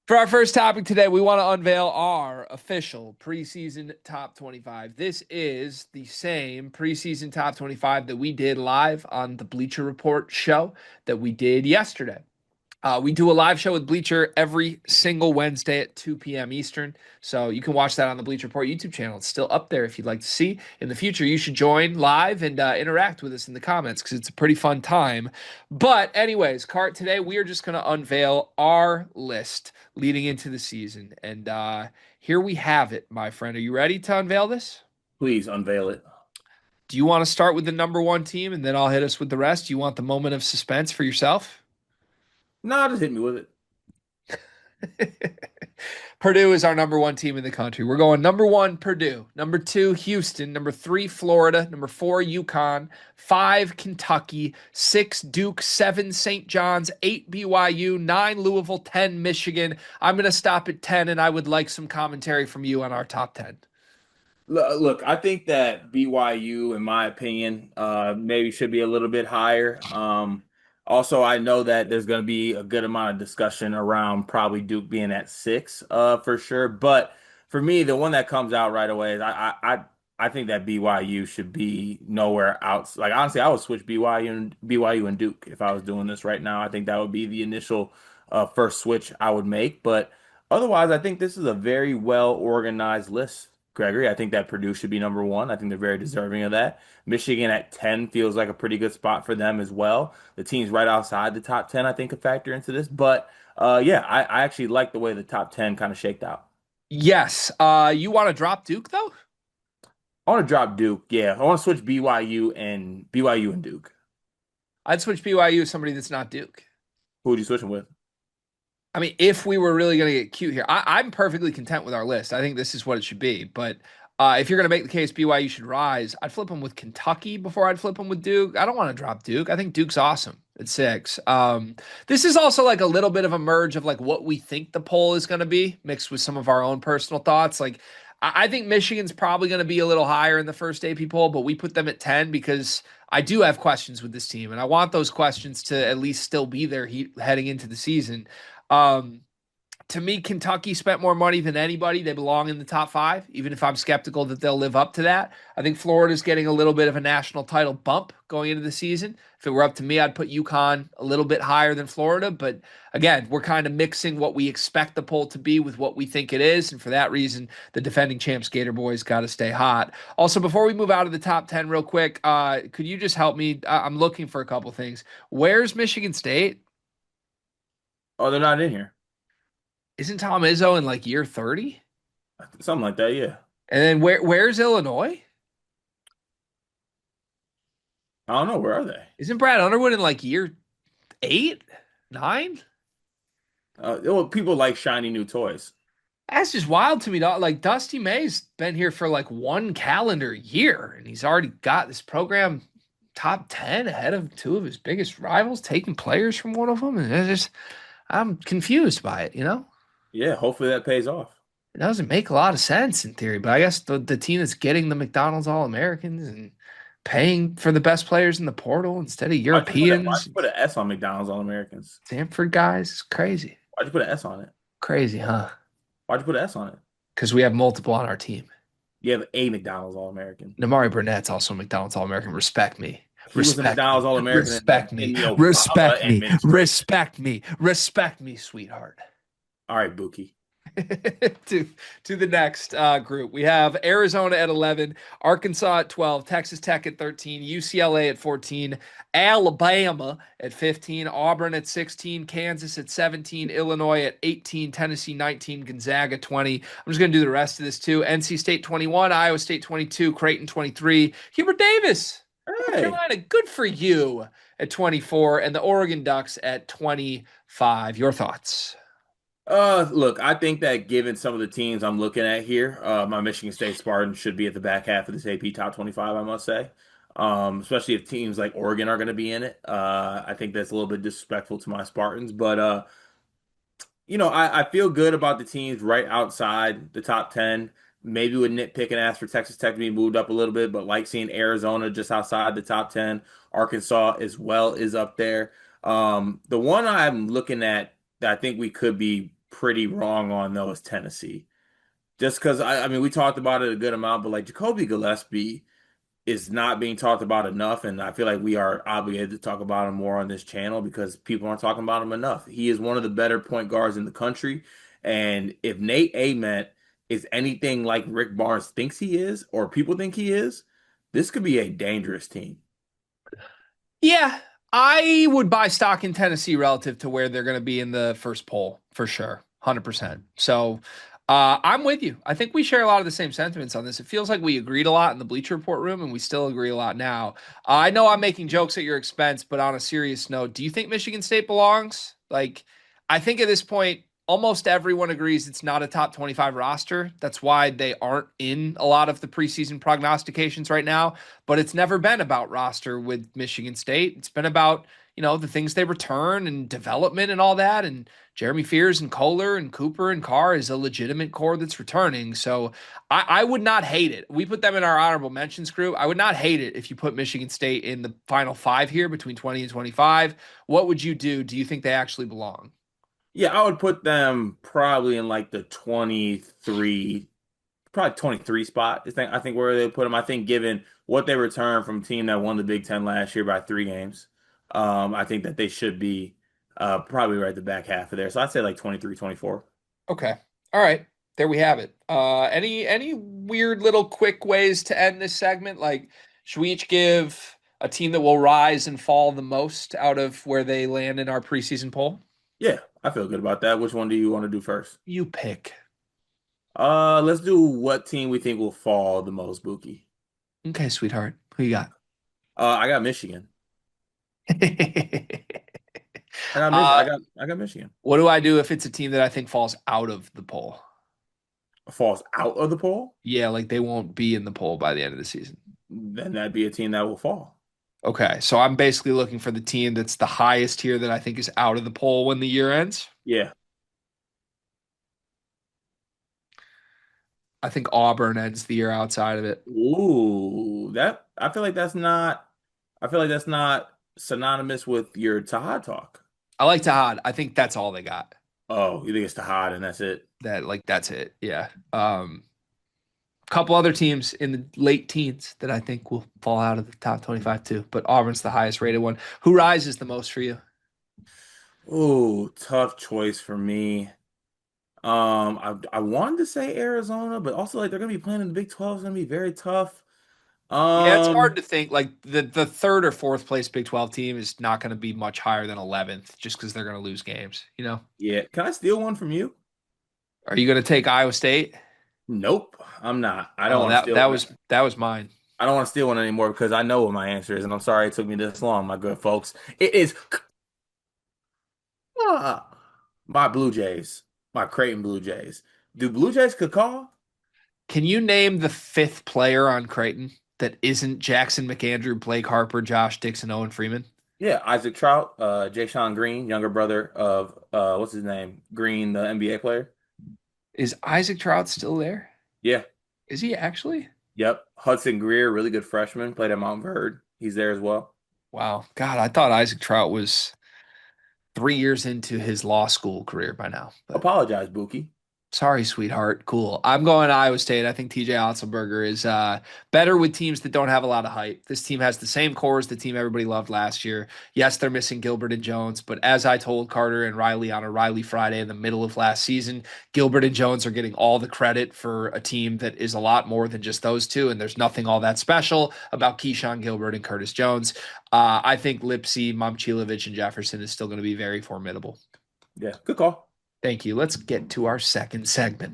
For our first topic today, we want to unveil our official preseason top 25. This is the same preseason top 25 that we did live on the Bleacher Report show that we did yesterday. We do a live show with Bleacher every single Wednesday at 2 p.m. Eastern. So you can watch that on the Bleacher Report YouTube channel. It's still up there if you'd like to see. In the future, you should join live and interact with us in the comments because it's a pretty fun time. But, anyways, Cart, today we are just going to unveil our list leading into the season. And here we have it, my friend. Are you ready to unveil this? Please unveil it. Do you want to start with the number one team and then I'll hit us with the rest? Do you want the moment of suspense for yourself? Nah, just hit me with it. Purdue is our number one team in the country. We're going number one, Purdue. Number two, Houston. Number three, Florida. Number four, UConn. Five, Kentucky. Six, Duke. Seven, St. John's. Eight, BYU. Nine, Louisville. 10, Michigan. I'm going to stop at 10, and I would like some commentary from you on our top 10. Look, I think that BYU, in my opinion, maybe should be a little bit higher. Also, I know that there's going to be a good amount of discussion around probably Duke being at six, for sure. But for me, the one that comes out right away is I think that BYU should be nowhere out. Like honestly, I would switch BYU and Duke if I was doing this right now. I think that would be the initial first switch I would make. But otherwise, I think this is a very well organized list. Gregory, I think that Purdue should be number one. I think they're very deserving of that. Michigan at 10 feels like a pretty good spot for them as well. The teams right outside the top 10, I think, could factor into this. But yeah, I actually like the way the top 10 kind of shaked out. Yes. You want to drop Duke, though? I want to drop Duke. Yeah, I want to switch BYU and Duke. I'd switch BYU with somebody that's not Duke. Who would you switch them with? I mean, if we were really going to get cute here, I'm perfectly content with our list. I think this is what it should be. But if you're going to make the case BYU should rise, I'd flip them with Kentucky before I'd flip them with Duke. I don't want to drop Duke. I think Duke's awesome at six. This is also like a little bit of a merge of like what we think the poll is going to be mixed with some of our own personal thoughts. Like, I think Michigan's probably going to be a little higher in the first AP poll, but we put them at 10 because I do have questions with this team, and I want those questions to at least still be there heading into the season. Um, to me, Kentucky spent more money than anybody. They belong in the top five, even if I'm skeptical that they'll live up to that. I think Florida's getting a little bit of a national title bump going into the season. If it were up to me, I'd put UConn a little bit higher than Florida. But again, we're kind of mixing what we expect the poll to be with what we think it is. And for that reason, the defending champs Gator Boys got to stay hot. Also, before we move out of the top 10 real quick, could you just help me? I'm looking for a couple things. Where's Michigan State? Oh, they're not in here. Isn't Tom Izzo in like year 30? Something like that, yeah. And then where's Illinois? I don't know. Where are they? Isn't Brad Underwood in like year eight, nine? Well, people like shiny new toys. That's just wild to me, dog. Like Dusty May's been here for like one calendar year, and he's already got this program top 10 ahead of two of his biggest rivals, taking players from one of them. And I'm confused by it, you know? Yeah, hopefully that pays off. It doesn't make a lot of sense in theory, but I guess the team that's getting the McDonald's All Americans and paying for the best players in the portal instead of Why'd Europeans, you put an S on McDonald's All Americans? Stanford guys, is crazy. Why'd you put an S on it? Crazy, huh? Why'd you put an S on it? Because we have multiple on our team. You have a McDonald's All American. Namari Burnett's also a McDonald's All American. Respect me. He was a Respect me. McDonald's All American Respect me. in Respect me. administration. Respect me. Respect me, sweetheart. All right, Buki. to to the next group. We have Arizona at 11, Arkansas at 12, Texas Tech at 13, UCLA at 14, Alabama at 15, Auburn at 16, Kansas at 17, Illinois at 18, Tennessee 19, Gonzaga 20. I'm just going to do the rest of this too. NC State 21, Iowa State 22, Creighton 23, Hubert Davis, North Hey. Carolina, good for you at 24, and the Oregon Ducks at 25. Your thoughts? Look, I think that given some of the teams I'm looking at here, my Michigan State Spartans should be at the back half of this AP top 25, I must say. Especially if teams like Oregon are going to be in it. I think that's a little bit disrespectful to my Spartans, but I feel good about the teams right outside the top 10. Maybe would nitpick and ask for Texas Tech to be moved up a little bit, but like seeing Arizona just outside the top 10, Arkansas as well is up there. The one I'm looking at that I think we could be pretty wrong on though is Tennessee. Just because I mean we talked about it a good amount, but like Jacoby Gillespie is not being talked about enough, and I feel like we are obligated to talk about him more on this channel because people aren't talking about him enough. He is one of the better point guards in the country, and if Nate Ament is anything like Rick Barnes thinks he is, or people think he is, this could be a dangerous team. Yeah, I would buy stock in Tennessee relative to where they're going to be in the first poll for sure, 100%. So I'm with you. I think we share a lot of the same sentiments on this. It feels like we agreed a lot in the Bleacher Report room, and we still agree a lot now. I know I'm making jokes at your expense, but on a serious note, do you think Michigan State belongs? Like, I think at this point, almost everyone agrees it's not a top 25 roster. That's why they aren't in a lot of the preseason prognostications right now. But it's never been about roster with Michigan State. It's been about, the things they return and development and all that. And Jeremy Fears and Kohler and Cooper and Carr is a legitimate core that's returning. So I would not hate it. We put them in our honorable mentions group. I would not hate it if you put Michigan State in the final five here between 20 and 25. What would you do? Do you think they actually belong? Yeah, I would put them probably in like the 23, probably 23 spot. I think where they put them. I think given what they returned from a team that won the Big Ten last year by 3 games, I think that they should be probably right at the back half of there. So I'd say like 23, 24. Okay. All right. There we have it. Any weird little quick ways to end this segment? Like, should we each give a team that will rise and fall the most out of where they land in our preseason poll? Yeah, I feel good about that. Which one do you want to do first? You pick. Let's do what team we think will fall the most, Buki. Okay, sweetheart. Who you got? I got Michigan. I got Mich uh, I got Michigan. what do I do if it's a team that I think falls out of the poll? Falls out of the poll, Yeah, like they won't be in the poll by the end of the season. then that'd be a team that will fall. Okay, so I'm basically looking for the team that's the highest here that I think is out of the poll when the year ends. Yeah. I think Auburn ends the year outside of it. Ooh, that I feel like that's not synonymous with your Tahad talk. I like Tahad. I think that's all they got. Oh, you think it's Tahad and that's it? That's it. Yeah. Couple other teams in the late teens that I think will fall out of the top 25 too, but Auburn's the highest rated one. Who rises the most for you? Ooh, tough choice for me. I wanted to say Arizona, but also like they're gonna be playing in the Big 12. It's gonna be very tough. Yeah, it's hard Um, to think like the third or fourth place Big 12 team is not going to be much higher than 11th just because they're going to lose games. yeah. Can I steal one from you? Are you going to take Iowa State? Nope, I'm not. I don't Oh, want to that steal that one. was that was mine. I don't want to steal one anymore because I know what my answer is, and I'm sorry it took me this long, my good folks. It is ah, my Blue Jays, my Creighton Blue Jays. Do Blue Jays could call? Can you name the fifth player on Creighton that isn't Jackson McAndrew, Blake Harper, Josh Dixon, Owen Freeman? Yeah, Isaac Trout, Jay Sean Green, younger brother of what's his name? Green, the NBA player. Is Isaac Trout still there? Yeah, Is he actually? yep. Hudson Greer, really good freshman, played at Mount Verde. He's there as well. Wow. God, I thought Isaac Trout was 3 years into his law school career by now. But Apologize, Buki. sorry, sweetheart. Cool. I'm going Iowa State. I think TJ Otzelberger is better with teams that don't have a lot of hype. This team has the same core as the team everybody loved last year. Yes, they're missing Gilbert and Jones, but as I told Carter and Riley on a Riley Friday in the middle of last season, Gilbert and Jones are getting all the credit for a team that is a lot more than just those two, and there's nothing all that special about Keyshawn Gilbert and Curtis Jones. I think Lipsy, Momchilovich, and Jefferson is still going to be very formidable. Yeah, good call. Thank you. Let's get to our second segment.